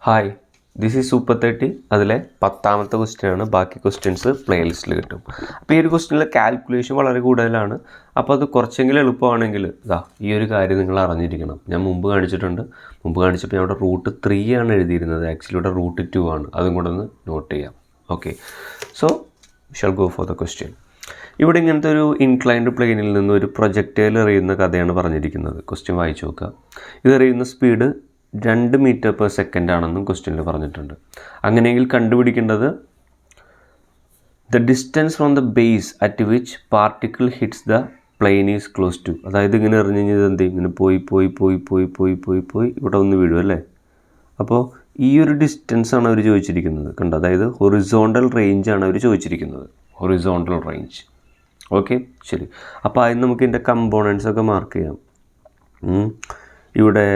Hi, this is super 30. അതിലെ 10ാമത്തെ ക്വസ്റ്റ്യനാണ്. ബാക്കി ക്വസ്റ്റ്യൻസ് പ്ലേലിസ്റ്റിൽ കിട്ടും. അപ്പോൾ ഈ ഒരു ക്വസ്റ്റ്യനിലെ കാൽക്കുലേഷൻ വളരെ കൂടുതലാണ്. അപ്പോൾ അത് കുറച്ചെങ്കിലും എളുപ്പമാണെങ്കിൽ ഈ ഒരു കാര്യം നിങ്ങൾ അറിഞ്ഞിരിക്കണം. ഞാൻ മുമ്പ് കാണിച്ചിട്ടുണ്ട്. മുമ്പ് കാണിച്ചപ്പോൾ ഞാൻ ഇവിടെ റൂട്ട് 3 ആണ് എഴുതിയിരുന്നത്. ആക്ച്വലി ഇവിടെ റൂട്ട് 2 ആണ്. അതും കൂടെ ഒന്ന് നോട്ട് ചെയ്യാം. Okay, so shall go for the question. ഇവിടെ ഇങ്ങനത്തെ ഒരു ഇൻക്ലൈൻഡ് പ്ലെയിനിൽ നിന്ന് ഒരു പ്രൊജക്റ്റൈൽ എറിയുന്ന കഥയാണ് പറഞ്ഞിരിക്കുന്നത്. ക്വസ്റ്റ്യൻ വായിച്ചു നോക്കുക. ഇത് എറിയുന്ന സ്പീഡ് 2 മീറ്റർ/സെക്കൻഡ് ആണെന്നും ക്വസ്റ്റ്യനിൽ പറഞ്ഞിട്ടുണ്ട്. അങ്ങനെയെങ്കിൽ കണ്ടുപിടിക്കേണ്ടത് the distance from the base at which particle hits the plane is close to. അതായത് ഇങ്ങനെ എറിഞ്ഞ് കഴിഞ്ഞാൽ എന്ത് ചെയ്യും? ഇങ്ങനെ പോയി ഇവിടെ ഒന്ന് വീഴും അല്ലേ. അപ്പോൾ ഈ ഒരു ഡിസ്റ്റൻസാണ് അവർ ചോദിച്ചിരിക്കുന്നത്. കണ്ടോ, അതായത് ഹൊറിസോണ്ടൽ റേഞ്ചാണ് അവർ ചോദിച്ചിരിക്കുന്നത്. Horizontal range. ഓക്കെ, ശരി. അപ്പോൾ അതിന് നമുക്ക് ഇതിൻ്റെ കമ്പോണൻസ് ഒക്കെ മാർക്ക് ചെയ്യാം. ഇവിടെ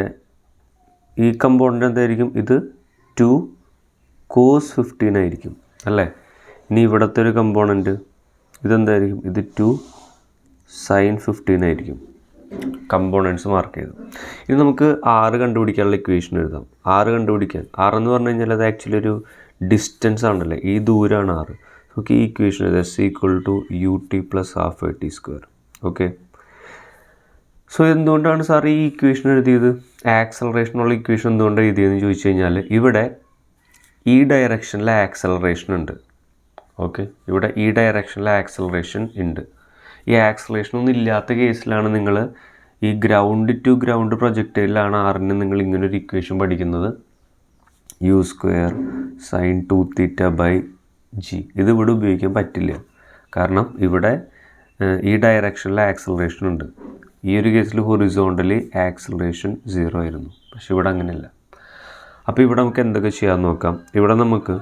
ഈ കമ്പോണൻ്റ് എന്തായിരിക്കും? ഇത് 2 cos 15 ആയിരിക്കും അല്ലേ. ഇനി ഇവിടുത്തെ ഒരു കമ്പോണൻറ്റ് ഇതെന്തായിരിക്കും? ഇത് 2 sin 15 ആയിരിക്കും. കമ്പോണൻസ് മാർക്ക് ചെയ്തു. ഇത് നമുക്ക് R കണ്ടുപിടിക്കാനുള്ള ഇക്വേഷൻ എഴുതാം. R കണ്ടുപിടിക്കാൻ, R എന്ന് പറഞ്ഞു കഴിഞ്ഞാൽ അത് ആക്ച്വലി ഒരു ഡിസ്റ്റൻസ് ആണല്ലേ. ഈ ദൂരമാണ് R. നമുക്ക് ഈ ഇക്വേഷൻ എഴുതാം. S = ut + ½ at². Okay, so എന്തുകൊണ്ടാണ് സാർ ഈ ഇക്വേഷൻ എഴുതിയത്? ആക്സലറേഷനുള്ള ഇക്വേഷൻ എന്തുകൊണ്ടാണ് എഴുതിയതെന്ന് ചോദിച്ചു കഴിഞ്ഞാൽ ഇവിടെ ഈ ഡയറക്ഷനിലെ ആക്സലറേഷൻ ഉണ്ട്. ഓക്കെ, ഇവിടെ ഈ ഡയറക്ഷനിലെ ആക്സലറേഷൻ ഉണ്ട്. ഈ ആക്സലറേഷൻ ഒന്നും ഇല്ലാത്ത കേസിലാണ് നിങ്ങൾ ഈ ഗ്രൗണ്ട് ടു ഗ്രൗണ്ട് പ്രൊജക്റ്റൈലിലാണ് ആറിന് നിങ്ങൾ ഇങ്ങനൊരു ഇക്വേഷൻ പഠിക്കുന്നത്. u² sin 2θ/g. ഇത് ഇവിടെ ഉപയോഗിക്കാൻ പറ്റില്ല. കാരണം ഇവിടെ ഈ ഡയറക്ഷനിലെ ആക്സലറേഷൻ ഉണ്ട്. ഈ ഒരു കേസിൽ ഹൊറിസോണ്ടലി ആക്സലറേഷൻ 0 ആയിരുന്നു. പക്ഷെ ഇവിടെ അങ്ങനെയല്ല. അപ്പോൾ ഇവിടെ നമുക്ക് എന്തൊക്കെ ചെയ്യാമെന്ന് നോക്കാം. ഇവിടെ നമുക്ക്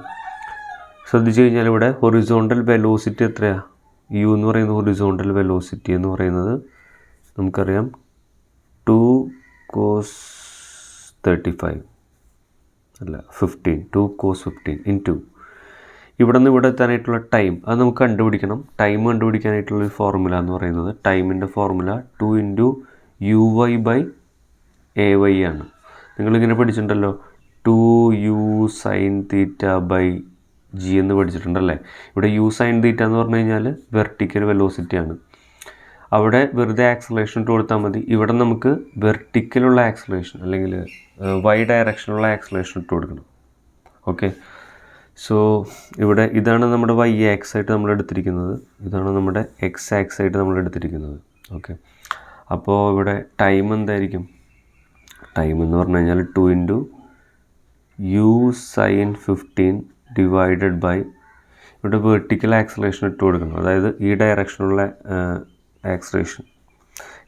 ശ്രദ്ധിച്ചു കഴിഞ്ഞാൽ ഇവിടെ ഹൊറിസോണ്ടൽ വെലോസിറ്റി എത്രയാണ്? u എന്ന് പറയുന്നത് ഹൊറിസോണ്ടൽ വെലോസിറ്റി എന്ന് പറയുന്നത് നമുക്കറിയാം 2 cos 35 അല്ല 15, 2 cos 15 ഇൻറ്റു ഇവിടെ നിന്ന് ഇവിടെ എത്താനായിട്ടുള്ള ടൈം അത് നമുക്ക് കണ്ടുപിടിക്കണം. ടൈം കണ്ടുപിടിക്കാനായിട്ടുള്ളൊരു ഫോർമുല എന്ന് പറയുന്നത് ടൈമിൻ്റെ ഫോർമുല 2 × uy/ay ആണ്. നിങ്ങളിങ്ങനെ പഠിച്ചിട്ടുണ്ടല്ലോ 2u sin θ/g എന്ന് പഠിച്ചിട്ടുണ്ടല്ലേ. ഇവിടെ u sin θ എന്ന് പറഞ്ഞു കഴിഞ്ഞാൽ വെർട്ടിക്കൽ വെലോസിറ്റിയാണ്. അവിടെ വെറുതെ ആക്സലറേഷൻ ഇട്ട് കൊടുത്താൽ മതി. ഇവിടെ നമുക്ക് വെർട്ടിക്കലുള്ള ആക്സലറേഷൻ അല്ലെങ്കിൽ y ഡയറക്ഷനുള്ള ആക്സലറേഷൻ ഇട്ട് കൊടുക്കണം. ഓക്കെ, സോ ഇവിടെ ഇതാണ് നമ്മുടെ y ആക്സ് ആയിട്ട് നമ്മൾ എടുത്തിരിക്കുന്നത്. ഇതാണ് നമ്മുടെ x ആക്സ് ആയിട്ട് നമ്മൾ എടുത്തിരിക്കുന്നത്. ഓക്കെ, അപ്പോൾ ഇവിടെ ടൈം എന്തായിരിക്കും? ടൈം എന്ന് പറഞ്ഞു കഴിഞ്ഞാൽ 2 × u sin 15 ഡിവൈഡഡ് ബൈ ഇവിടെ വെർട്ടിക്കൽ ആക്സലറേഷൻ ഇട്ട് കൊടുക്കണം. അതായത് ഈ ഡയറക്ഷനുള്ള ആക്സലറേഷൻ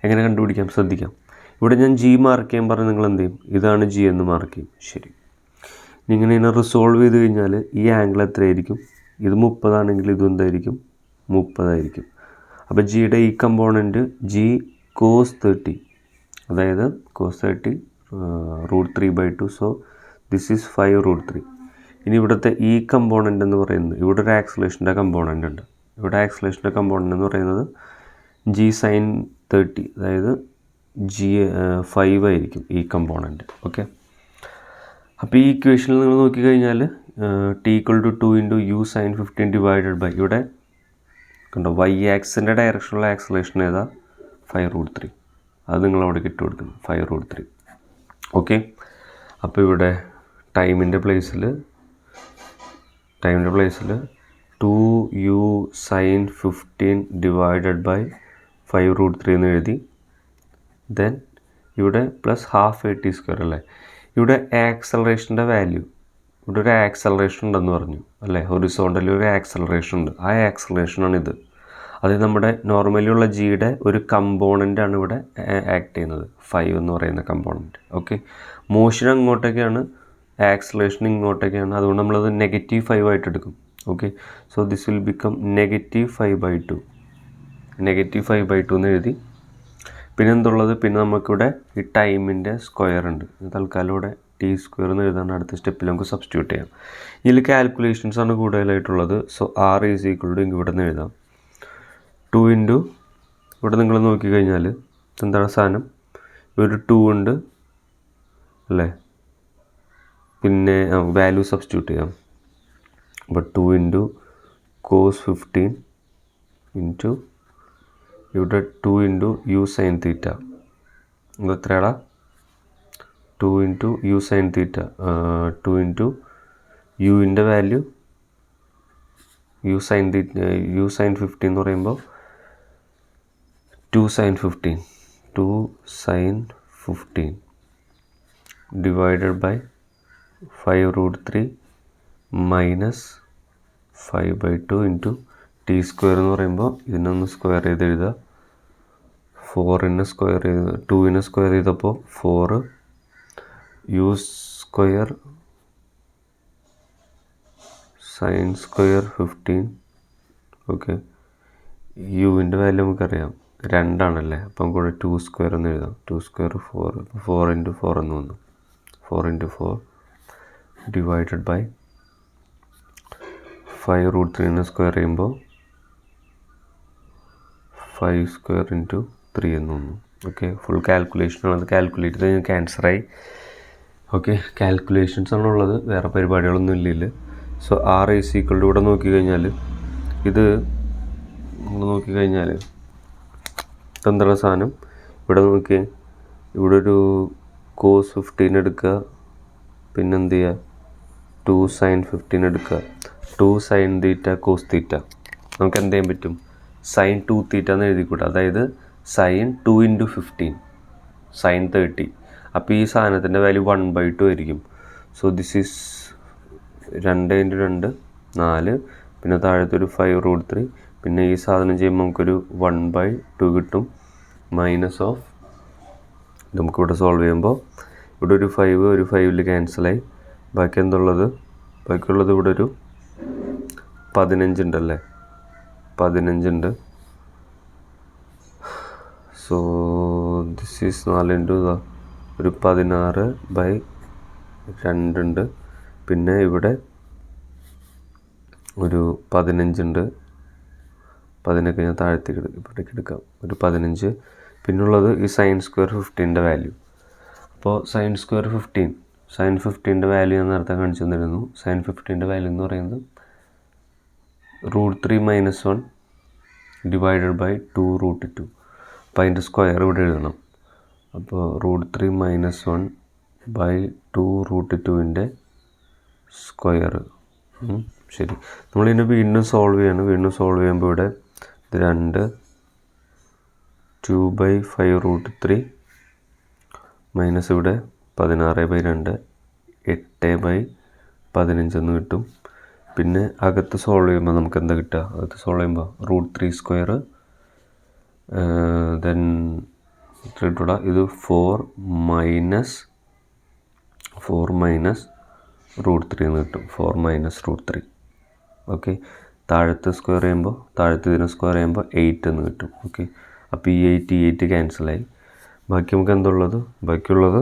എങ്ങനെ കണ്ടുപിടിക്കാം ശ്രദ്ധിക്കാം. ഇവിടെ ഞാൻ g മാർക്ക് ചെയ്യാൻ പറഞ്ഞാൽ നിങ്ങൾ എന്ത് ചെയ്യും? ഇതാണ് g എന്ന് മാർക്ക് ചെയ്യും. ശരി, ഇങ്ങനെ ഇതിനെ റിസോൾവ് ചെയ്ത് കഴിഞ്ഞാൽ ഈ ആംഗിൾ എത്രയായിരിക്കും? ഇത് 30 ആണെങ്കിൽ ഇതും എന്തായിരിക്കും? 30 ആയിരിക്കും. അപ്പോൾ ജിയുടെ ഈ കമ്പോണൻറ്റ് g cos 30, അതായത് cos 30 √3/2. So this is 5√3. ഇനി ഇവിടുത്തെ ഈ കമ്പോണൻ്റ് എന്ന് പറയുന്നത് ഇവിടെ ഒരു ആക്സലേഷൻ്റെ കമ്പോണൻ്റ് ഉണ്ട്. ഇവിടെ ആക്സലേഷൻ്റെ കമ്പോണൻ്റ് എന്ന് പറയുന്നത് g sin 30, അതായത് g5 ആയിരിക്കും ഈ കമ്പോണൻ്റ്. ഓക്കെ, അപ്പോൾ ഈ ഇക്വേഷനിൽ നിങ്ങൾ നോക്കിക്കഴിഞ്ഞാൽ t = 2 × u sin 15 divided by ഇവിടെ കണ്ടോ y ആക്സിൻ്റെ ഡയറക്ഷനുള്ള ആക്സലേഷൻ ഏതാ? 5√3. അത് നിങ്ങളവിടെ ഇട്ട് കൊടുക്കണം 5√3. ഓക്കെ, അപ്പോൾ ഇവിടെ ടൈമിൻ്റെ പ്ലേസിൽ 2u sin 15 ഡിവൈഡഡ് ബൈ 5√3 എന്ന് എഴുതി. ദെൻ ഇവിടെ +½ at² അല്ലേ. ഇവിടെ ആക്സലറേഷൻ്റെ വാല്യൂ, ഇവിടെ ഒരു ആക്സലറേഷൻ ഉണ്ടെന്ന് പറഞ്ഞു അല്ലേ. ഹൊറിസോണ്ടലി ഒരു ആക്സലറേഷൻ ഉണ്ട്. ആ ആക്സലറേഷനാണ് ഇത്. അത് നമ്മുടെ നോർമലി ഉള്ള ജിയുടെ ഒരു കമ്പോണൻ്റാണ് ഇവിടെ ആക്ട് ചെയ്യുന്നത്, 5 എന്ന് പറയുന്ന കമ്പോണൻറ്റ്. ഓക്കെ, മോഷൻ അങ്ങോട്ടേക്കാണ്, ആക്സലറേഷൻ ഇങ്ങോട്ടേക്കാണ്. അതുകൊണ്ട് നമ്മളത് -5 ആയിട്ട് എടുക്കും. Okay, so this will become -5/2. -5/2 എന്ന് എഴുതി. പിന്നെ എന്തുള്ളത്? പിന്നെ നമുക്കിവിടെ ഈ ടൈമിൻ്റെ സ്ക്വയർ ഉണ്ട്. തൽക്കാലം ഇവിടെ t² എന്ന് എഴുതാൻ അടുത്ത സ്റ്റെപ്പിൽ നമുക്ക് സബ്സ്റ്റിറ്റ്യൂട്ട് ചെയ്യാം. ഇതിൽ കാൽക്കുലേഷൻസ് ആണ് കൂടുതലായിട്ടുള്ളത്. സോ r = ഇവിടെ നിന്ന് എഴുതാം 2 × ഇവിടെ നിങ്ങൾ നോക്കിക്കഴിഞ്ഞാൽ എന്താണ് സാധനം? ഒരു 2 ഉണ്ട് അല്ലേ. പിന്നെ വാല്യൂ സബ്സ്റ്റിറ്റ്യൂട്ട് ചെയ്യാം. അപ്പോൾ 2 ഇൻറ്റു കോസ് 15 ഇൻറ്റു ഇവിടെ 2 ഇൻറ്റു യു സൈൻ തീറ്റ. ഇത് എത്രയാടാ? 2 into u sine theta. 2 into യുവിൻ്റെ വാല്യൂ യു സൈൻ 15 എന്ന് പറയുമ്പോൾ 2 sine 15 divided by 5√3 minus 5/2 into t square എന്ന് പറയുമ്പോൾ ഇതിനൊന്ന് സ്ക്വയർ ചെയ്ത് എഴുതുക. 4നെ സ്ക്വയർ ചെയ്ത് 2നെ സ്ക്വയർ ചെയ്തപ്പോൾ 4 u square sine square 15. Okay, യുവിൻ്റെ വാല്യൂ നമുക്കറിയാം 2 ആണല്ലേ, അപ്പം കൂടെ 2 സ്ക്വയർ എന്ന് എഴുതാം. 2 സ്ക്വയർ 4 ഇൻറ്റു 4 എന്ന് വന്നു. 4 ഇൻറ്റു 4 ഡിവൈഡഡ് ബൈ 5√3നെ സ്ക്വയർ ചെയ്യുമ്പോൾ 5 സ്ക്വയർ ഇൻറ്റു 3 എന്ന് വന്നു. ഓക്കെ, ഫുൾ കാൽക്കുലേഷനാണ്. അത് കാൽക്കുലേറ്റ് ചെയ്ത് ഞങ്ങൾക്ക് ആൻസറായി. ഓക്കെ, കാൽക്കുലേഷൻസ് ആണുള്ളത്, വേറെ പരിപാടികളൊന്നും ഇല്ല. So R is equal to ഇവിടെ നോക്കിക്കഴിഞ്ഞാൽ ഇത് നമ്മൾ നോക്കിക്കഴിഞ്ഞാൽ ഇതെന്താണ് സാധനം? ഇവിടെ നോക്കിയേ, ഇവിടെ ഒരു കോസ് 15 എടുക്കുക, പിന്നെന്ത് ചെയ്യുക 2 സൈൻ 15 എടുക്കുക. 2 സൈൻ തീറ്റ കോസ് തീറ്റ നമുക്ക് എന്ത് ചെയ്യാൻ പറ്റും? സൈൻ 2 തീറ്റ എന്ന് എഴുതിക്കൂടാ. അതായത് സൈൻ 2 ഇൻറ്റു 15 സൈൻ 30. അപ്പോൾ ഈ സാധനത്തിൻ്റെ വാല്യൂ 1/2 ആയിരിക്കും. സോ ദിസ് ഈസ് 2 ഇൻറ്റു 2 4, പിന്നെ താഴത്തൊരു 5√3, പിന്നെ ഈ സാധനം ചെയ്യുമ്പോൾ നമുക്കൊരു 1/2 കിട്ടും. മൈനസ് ഓഫ് നമുക്കിവിടെ സോൾവ് ചെയ്യുമ്പോൾ ഇവിടെ ഒരു 5 ഒരു 5ൽ ക്യാൻസലായി. ബാക്കി എന്തുള്ളത്? ബാക്കിയുള്ളത് ഇവിടെ ഒരു 15 ഉണ്ടല്ലേ, 15 ഉണ്ട്. സോ ദിസ് ഈസ് 4 ഇൻറ്റു ഒരു 16/2 ഉണ്ട്. പിന്നെ ഇവിടെ ഒരു 15 ഉണ്ട്. 15 ഞാൻ താഴത്തേക്ക് ഇവിടേക്ക് എടുക്കാം, ഒരു 15. പിന്നുള്ളത് ഈ സൈൻ സ്ക്വയർ 15ൻ്റെ വാല്യൂ. അപ്പോൾ സൈൻ സ്ക്വയർ 15ൻ്റെ വാല്യൂ ഞാൻ നേരത്തെ കാണിച്ചു തന്നിരുന്നു. സൈൻ 15ൻ്റെ വാല്യൂ എന്ന് പറയുന്നത് √3 - 1 ഡിവൈഡഡ് ബൈ 2√2. അപ്പോൾ അതിൻ്റെ സ്ക്വയർ ഇവിടെ എഴുതണം. അപ്പോൾ √3 - 1 ബൈ 2√2ൻ്റെ സ്ക്വയർ. ശരി, നമ്മളിതിനെ വീണ്ടും സോൾവ് ചെയ്യണം. വീണ്ടും സോൾവ് ചെയ്യുമ്പോൾ ഇവിടെ ഇത് 2 2/5√3 മൈനസ് ഇവിടെ 16/2 8/15 എന്ന് കിട്ടും. പിന്നെ അകത്ത് സോൾവ് ചെയ്യുമ്പോൾ നമുക്ക് എന്താ കിട്ടുക? അകത്ത് സോൾവ് ചെയ്യുമ്പോൾ √3 സ്ക്വയർ ദെൻ ഇത് 4 മൈനസ് √3 എന്ന് കിട്ടും. 4 മൈനസ് √3. ഓക്കെ, താഴത്ത് സ്ക്വയർ ചെയ്യുമ്പോൾ ഇതിനെ സ്ക്വയർ ചെയ്യുമ്പോൾ 8 എന്ന് കിട്ടും. ഓക്കെ, അപ്പോൾ ഈ 8 ക്യാൻസലായി. ബാക്കി നമുക്ക് എന്തുള്ളത്? ബാക്കിയുള്ളത്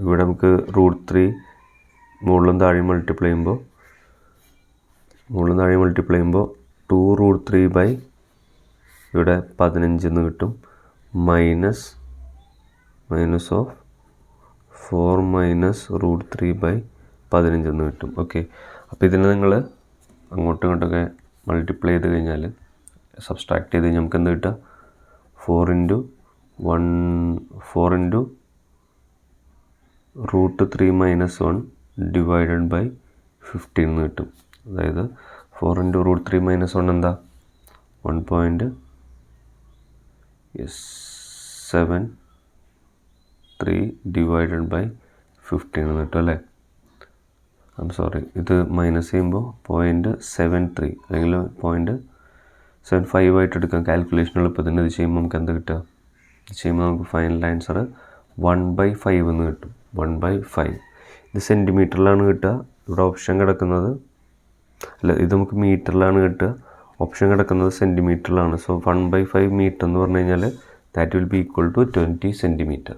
ഇവിടെ നമുക്ക് √3 മുകളിലും താഴെയും മൾട്ടിപ്ലൈ ചെയ്യുമ്പോൾ 2√3 ഇവിടെ 15 എന്ന് കിട്ടും. മൈനസ് ഓഫ് 4 മൈനസ് √3/15 എന്ന് കിട്ടും. ഓക്കെ, അപ്പോൾ ഇതിനെ നിങ്ങൾ അങ്ങോട്ടും ഇങ്ങോട്ടൊക്കെ മൾട്ടിപ്ലൈ ചെയ്ത് കഴിഞ്ഞാൽ സബ്സ്ട്രാക്ട് ചെയ്ത് കഴിഞ്ഞാൽ നമുക്ക് എന്ത് കിട്ടുക? 4 ഇൻറ്റു √3 - 1 ഡിവൈഡഡ് ബൈ 15 എന്ന് കിട്ടും. അതായത് 4 ഇൻറ്റു √3 - 1 എന്താ? 1.73 ഡിവൈഡഡ് ബൈ 15 എന്ന് കിട്ടും അല്ലേ? ഇത് മൈനസ് ചെയ്യുമ്പോൾ 0.73 അല്ലെങ്കിൽ 0.75 ആയിട്ട് എടുക്കാം. കാൽക്കുലേഷൻ എളുപ്പത്തിന് ഇത് ചെയ്യുമ്പോൾ നമുക്ക് എന്താ കിട്ടുക? ഇത് ചെയ്യുമ്പോൾ നമുക്ക് ഫൈനൽ ആൻസർ 1/5 എന്ന് കിട്ടും. 1/5. ഇത് സെൻറ്റിമീറ്ററിലാണ് കിട്ടുക. ഇവിടെ ഓപ്ഷൻ കിടക്കുന്നത് ഇത് നമുക്ക് മീറ്ററിലാണ് കിട്ടുക. ഓപ്ഷൻ കിടക്കുന്നത് സെൻറ്റിമീറ്ററിലാണ്. സോ 1/5 മീറ്റർ എന്ന് പറഞ്ഞു കഴിഞ്ഞാൽ that will be equal to 20 centimetre.